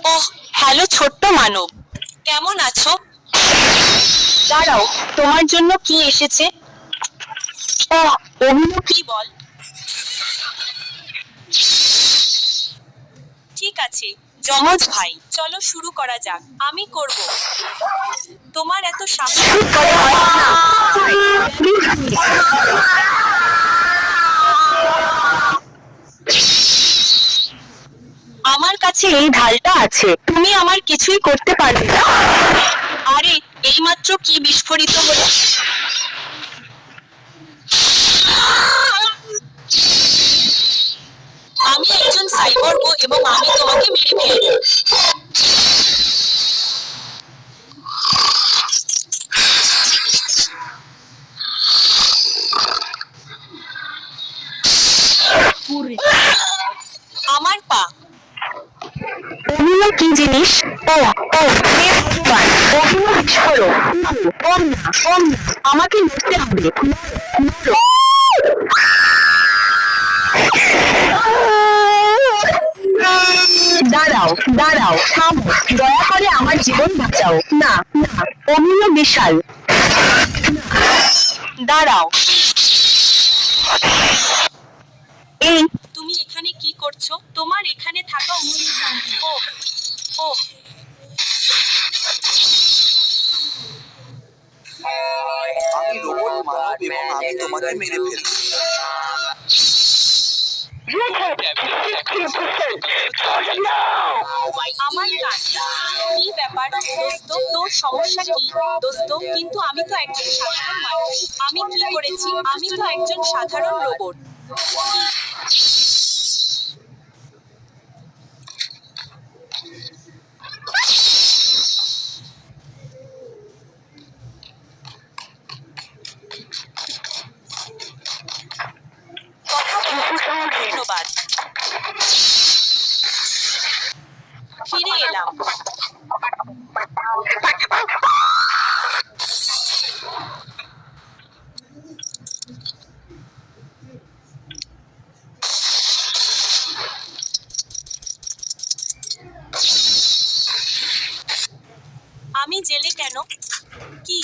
ওহ, hello ছোট্ট মানব, কেমন আছো? দাঁড়াও, তোমার জন্য কি এসেছে? ওহ, ওগুলো কি বল? ঠিক আছে যমজ ভাই, চলো শুরু করা যাক। আমি করব। তোমার এত সাহস? আমার কাছে এই ঢালটা আছে, তুমি আমার কিছুই করতে পারবে না। আরে, এইমাত্র কি বিস্ফোরিত হলো? আমি একজন সাইবর্গ এবং আমি তোমাকে মেরে ফেলবো। আমার পা। ওগুলো কি জিনিস? ও ও হে ভগবান, ওগুলো বিস্ফোরক। ওম না, ওম না, আমাকে নড়তে হবে। নড়ো। দাঁড়াও, দাঁড়াও, থামো, দয়া করে আমার জীবন বাঁচাও। না, না, ওগুলো বিশাল। দাঁড়াও। এই, তুমি এখানে কি করছো? তোমার এখানে থাকা উচিত। ও ও আমি রোবট মানব এবং আমি তোমাকে মেরে ফেলবো। আমার কাজ। কি ব্যাপার দোস্ত, তোর সমস্যা কি দোস্ত? কিন্তু আমি তো একজন সাধারণ মানুষ। আমি কি করেছি? আমি তো একজন সাধারণ রোবট। কথা বলার জন্য ধন্যবাদ। ফিরে এলাম। আমি জেলে কেন? কি?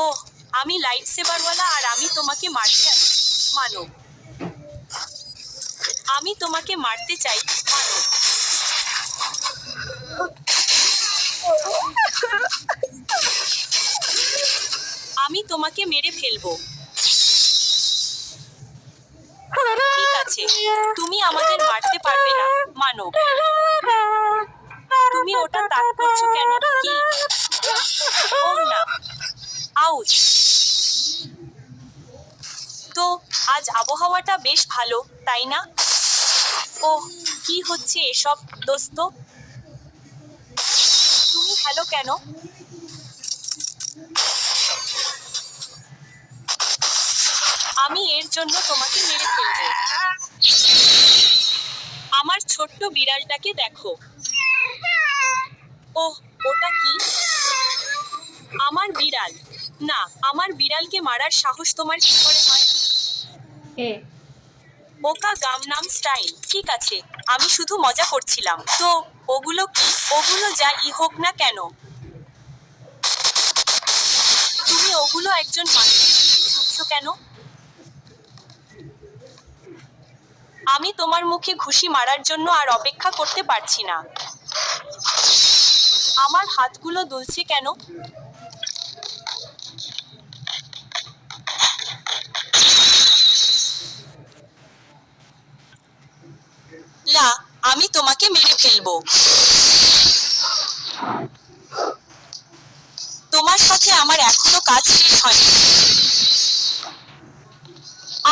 ওহ, আমি লাইট সেভারওয়ালা আর আমি তোমাকে মারতে আসি। মানব, আমি তোমাকে মারতে চাই। মানব, আমি তোমাকে মেরে ফেলবো। ঠিক আছে, তুমি আমাদের মারতে পারবে না। মানব, তুমি ওটা তাক করছো কেন? কি? ও না, আউচ। তো আজ আবহাওয়াটা বেশ ভালো, তাই না? ওহ, কি হচ্ছে এসব দোস্ত? তুমি হ্যালো কেন? আমি এর জন্য তোমাকে মেরে ফেলবো। আমার ছোট্ট বিড়ালটাকে দেখো। ওহ, ওটা কি? আমার বিড়াল। না, আমার বিড়ালকে মারার সাহস তোমার কি করে হয়? এ ওকা গামনাম স্টাইল। ঠিক আছে, আমি শুধু মজা করছিলাম। তো ওগুলো কি? ওগুলো যাই হোক না কেন, তুমি ওগুলো একজন মানুষের দিকে ছুটছো কেন? আমি তোমার মুখে ঘুষি মারার জন্য আর অপেক্ষা করতে পারছি না। আমার হাতগুলো দুলছে কেন? লা, আমি তোমাকে মেরে ফেলবো। তোমার সাথে আমার এখনো কাজ শেষ হয়নি।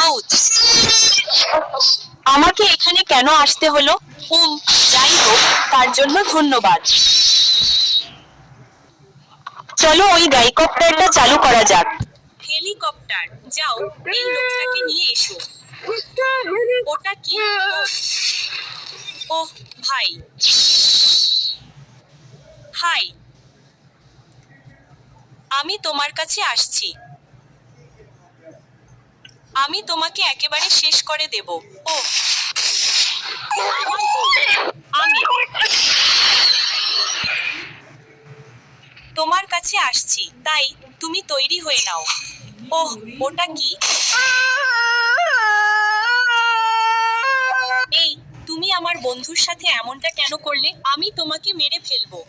আউচ! আমাকে এখানে কেন আসতে হলো? যাই হোক, তার জন্য ধন্যবাদ। চলো ওই হেলিকপ্টারটা চালু করা যাক। হেলিকপ্টার, যাও, এই লোকটাকে নিয়ে এসো। ওটা কি? ওহ ভাই, হাই, আমি তোমার কাছে আসছি। আমি তোমাকে একেবারে শেষ করে দেব। ও, আমি তোমার কাছে আসছি, তাই তুমি তৈরি হয়ে নাও। ওহ, ওটা কি? এই, তুমি আমার বন্ধুর সাথে এমনটা কেন করলে? আমি তোমাকে মেরে ফেলবো।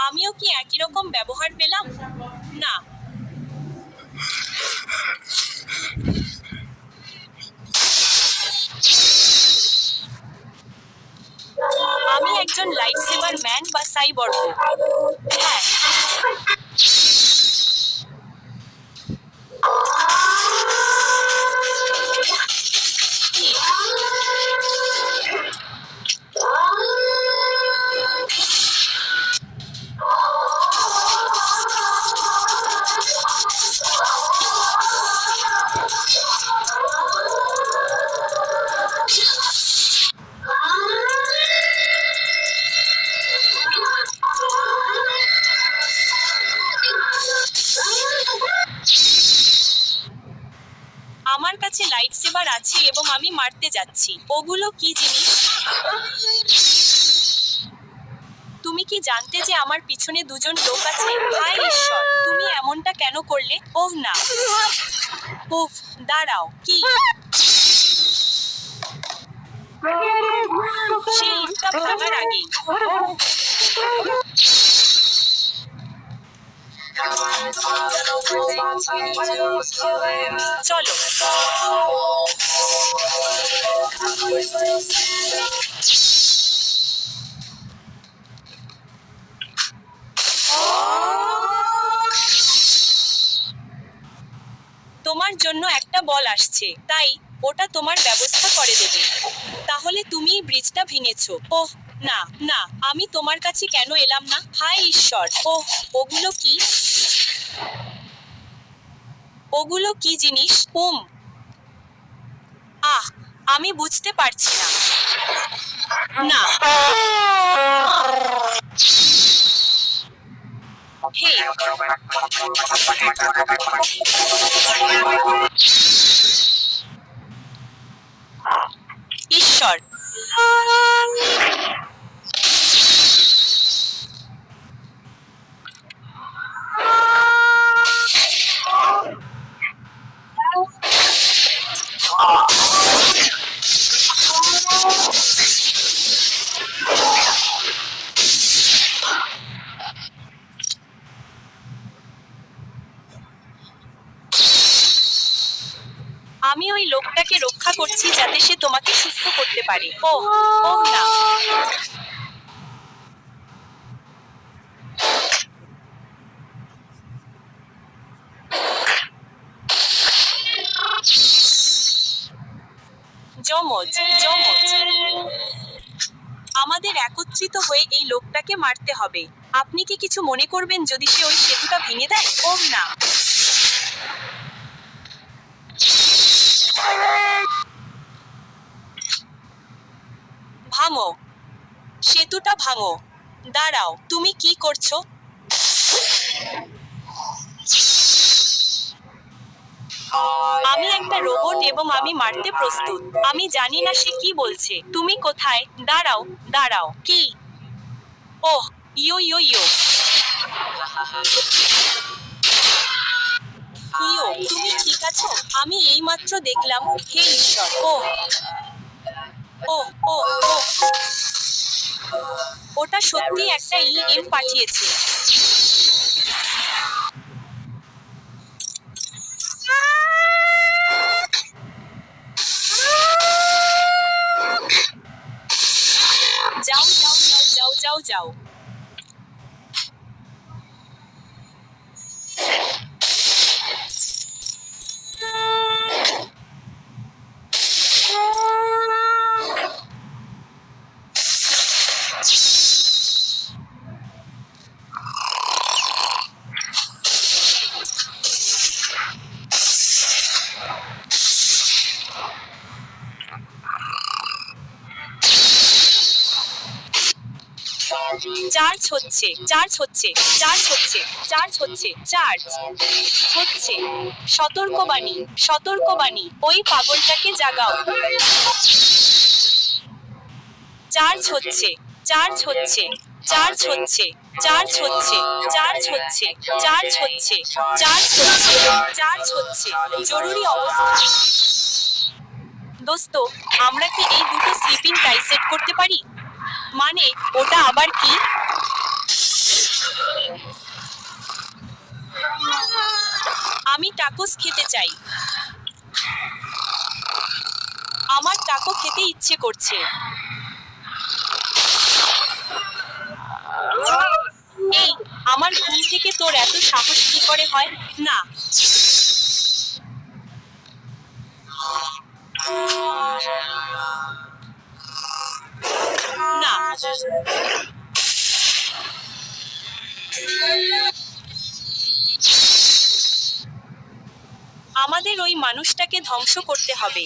আমিও কি একই রকম ব্যবহার পেলাম? না। আমি একজন লাইটসেভার ম্যান বা সাইবর্গ। হ্যাঁ। কি? আমার কাছে লাইটসেভার আছে এবং আমি মারতে যাচ্ছি। ওগুলো কি জিনিস? তুমি কি জানতে যে আমার পিছনে দুজন লোক আছে? হায় ঈশ্বর, তুমি এমনটা কেন করলে? ওহ না। উফ, দাঁড়াও, কি? সেই ইটটা ভাঙার আগেই। চলো। তোমার জন্য একটা বল আসছে, তাই ওটা তোমার ব্যবস্থা করে দেবে। তাহলে তুমি ব্রিজটা ভেঙেছো। ওহ না, না, আমি তোমার কাছে কেন এলাম না? হায় ঈশ্বর। ওহ, ওগুলো কি? ওগুলো কি জিনিস? আহ, আমি বুঝতে পারছি না। না। হে, ঈশ্বর। আমি ওই লোকটাকে রক্ষা করছি যাতে সে তোমাকে সুস্থ করতে পারে। ওহ, ওহ না। যমজ, যমজ। আমাদের একত্রিত হয়ে এই লোকটাকে মারতে হবে। আপনি কি কিছু মনে করবেন যদি সে ওই সেতুটা ভেঙে দেয়? ওহ না। ভাঙো, সেতুটা ভাঙো। দাঁড়াও, তুমি কি করছো? আমি একটা রোবট এবং আমি মারতে প্রস্তুত। আমি জানি না সে কি বলছে। তুমি কোথায়? দাঁড়াও, দাঁড়াও। কি? ওহ, ইয়ো ইয়ো ইয়ো। ইয়ো, তুমি ঠিক আছো? আমি এইমাত্র দেখলাম। হে ঈশ্বর। ওহ, ওহ, ওহ, ওহ। ওটা সত্যি একটা ইএম পাঠিয়েছে। যাও যাও যাও যাও যাও যাও। চার্জ হচ্ছে, চার্জ হচ্ছে, চার্জ হচ্ছে, চার্জ হচ্ছে, চার্জ হচ্ছে। সতর্কবাণী, সতর্কবাণী, ওই পাগলটাকে জাগাও। চার্জ হচ্ছে, চার্জ হচ্ছে, চার্জ হচ্ছে, চার্জ হচ্ছে, চার্জ হচ্ছে, চার্জ হচ্ছে, চার্জ হচ্ছে, চার্জ হচ্ছে। জরুরি অবস্থা। দোস্ত, আমরা কি এই দুটো স্লিপিং টাই সেট করতে পারি? মানে, ওটা আবার কি? আমি টাকোস খেতে চাই। আমার টাকো খেতে ইচ্ছে করছে। এই, আমার ঘুম থেকে তোর এত সাহস কি করে হয়? না। না। আমাদের ওই মানুষটাকে ধ্বংস করতে হবে।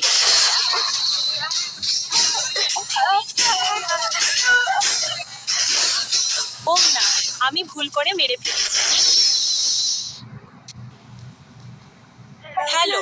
ওহ না, আমি ভুল করে মেরে ফেলেছি। হ্যালো।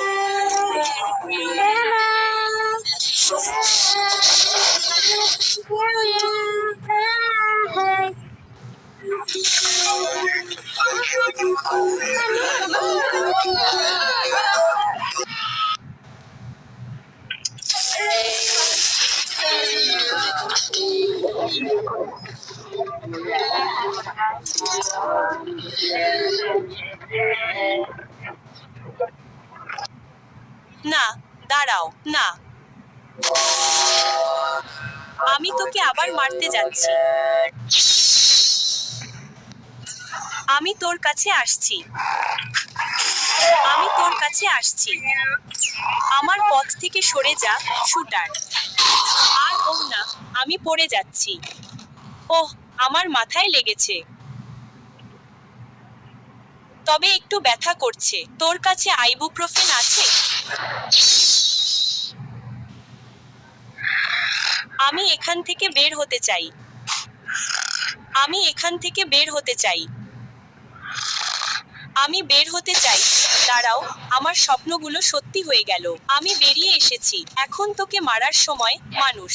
না, দাঁড়াও, না। আমি তোকে আবার মারতে যাচ্ছি। আমি তোর কাছে আসছি। আমি তোর কাছে আসছি। আমার পথ থেকে সরে যা, শুটার। আর ওহ না, আমি পড়ে যাচ্ছি। ওহ, আমার মাথায় লেগেছে। তবে একটু ব্যথা করছে। তোর কাছে আইবুপ্রোফেন আছে? আমি এখান থেকে বের হতে চাই। আমি এখান থেকে বের হতে চাই। আমি বের হতে চাই। দাঁড়াও, আমার স্বপ্নগুলো সত্যি হয়ে গেল। আমি বেরিয়ে এসেছি। এখন তোকে মারার সময়, মানুষ।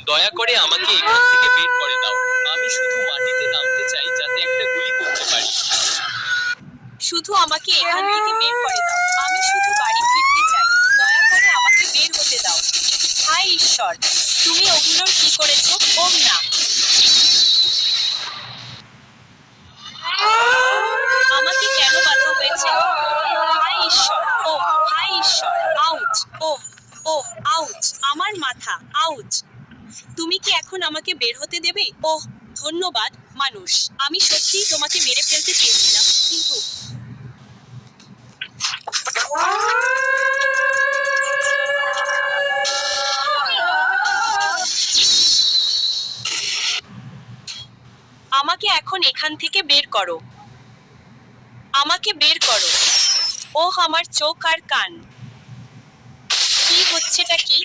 দয়া করে আমাকে এখান থেকে বের করে দাও। আমি শুধু মাটিতে নামতে চাই যাতে একটা গুলি করতে পারি। শুধু আমাকে এখান থেকে বের করে দাও। আমি শুধু বাড়ি ফিরতে চাই। দয়া করে আমাকে বের হতে দাও। হায় ঈশ্বর, তুমি ওগুলোর কি করেছো? ওম না। আমাকে কেন বাধা হয়েছে? হায় ঈশ্বর, ও হায় ঈশ্বর, আউচ, ও ও আউচ, আমার মাথা, আউচ। তুমি কি এখন আমাকে বের হতে দেবে? ওহ, ধন্যবাদ, মানুষ। আমি সত্যিই তোমাকে মেরে ফেলতে চেয়েছিলাম, কিন্তু আমাকে এখন এখান থেকে বের করো। আমাকে বের করো। ওহ, আমার চোখ আর কান। কি হচ্ছেটা কি?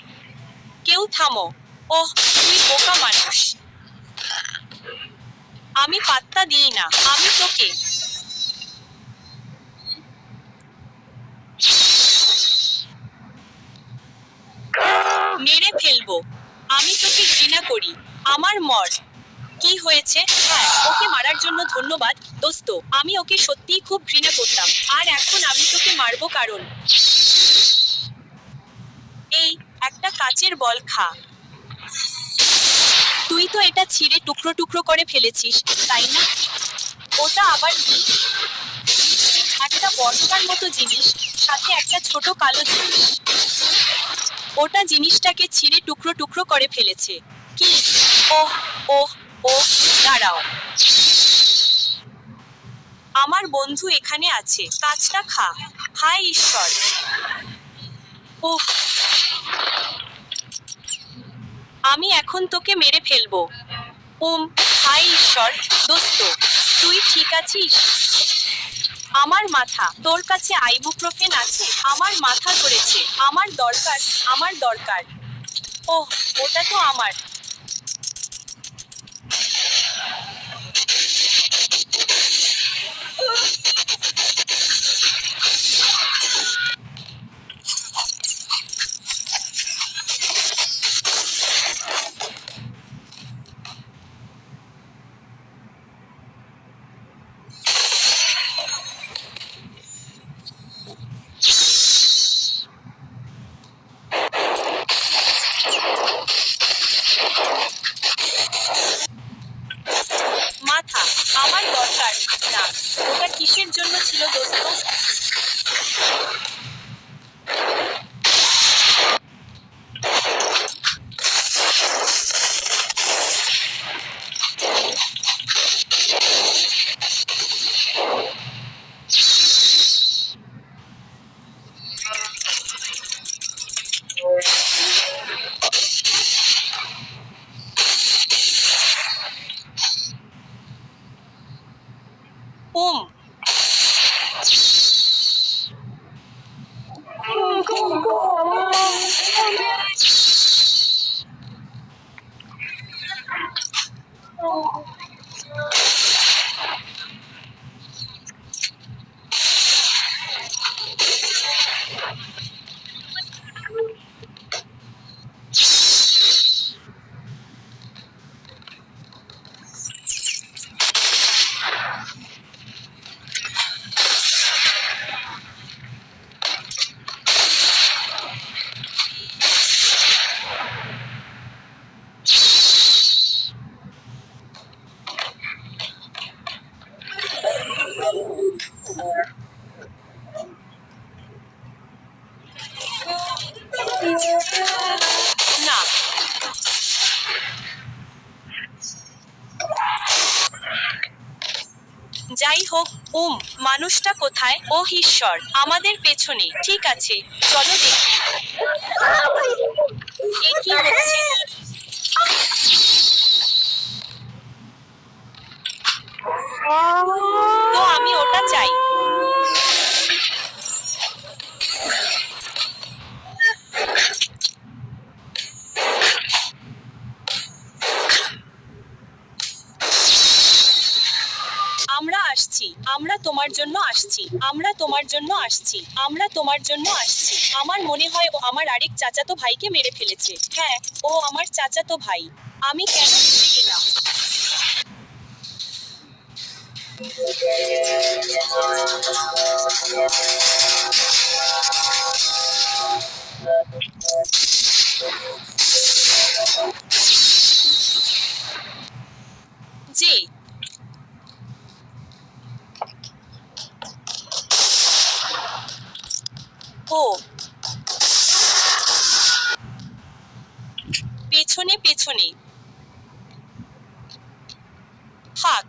কেউ থামো। ওহ, তুই বোকা মানুষ। আমি পাত্তা দিই না। আমি তোকে মেরে ফেলবো। আমি তোকে ঘৃণা করি। আমার মর। কি হয়েছে? হ্যাঁ, ওকে মারার জন্য ধন্যবাদ, দোস্ত। আমি ওকে সত্যিই খুব ঘৃণা করতাম। আর এখন আমি তোকে মারবো কারণ এই একটা কাচের বল খা। তুই তো এটা ছিঁড়ে টুকরো টুকরো করে ফেলেছিস, তাই না? ওটা আবার কি? একটা বর্ষার মতো জিনিস, সাথে একটা ছোট কালো জিনিস। ওটা জিনিসটাকে ছিঁড়ে টুকরো টুকরো করে ফেলেছে। কি? ওহ ওহ ওহ, দাঁড়াও। আমার বন্ধু এখানে আছে। কাজটা খা। হায় ঈশ্বর। ওহ, আমি এখন তোকে মেরে ফেলবো। হায় ঈশ্বর, দোস্ত, তুই ঠিক আছিস? আমার মাথা। তোর কাছে আইবুপ্রোফেন আছে? আমার মাথা ধরেছে। আমার দরকার, আমার দরকার। ওহ, ওটা তো আমার। মাথা। আমার দরকার না। ওটা কিসের জন্য ছিল দোস্ত? উম। না। যাই হোক, মানুষটা কোথায়? ও ঈশ্বর, আমাদের পেছনে। ঠিক আছে, চলো দেখি। এ কি হচ্ছে? তো আমি ওটা চাই। আমরা আসছি। আমরা তোমার জন্য আসছি। আমরা তোমার জন্য আসছি। আমরা তোমার জন্য আসছি। আমার মনে হয় ও আমার আরেক চাচাতো ভাইকে মেরে ফেলেছে। হ্যাঁ, ও আমার চাচাতো ভাই। আমি কেন বেঁচে গেলাম? যে ও পেছনে পেছনে। ফাক।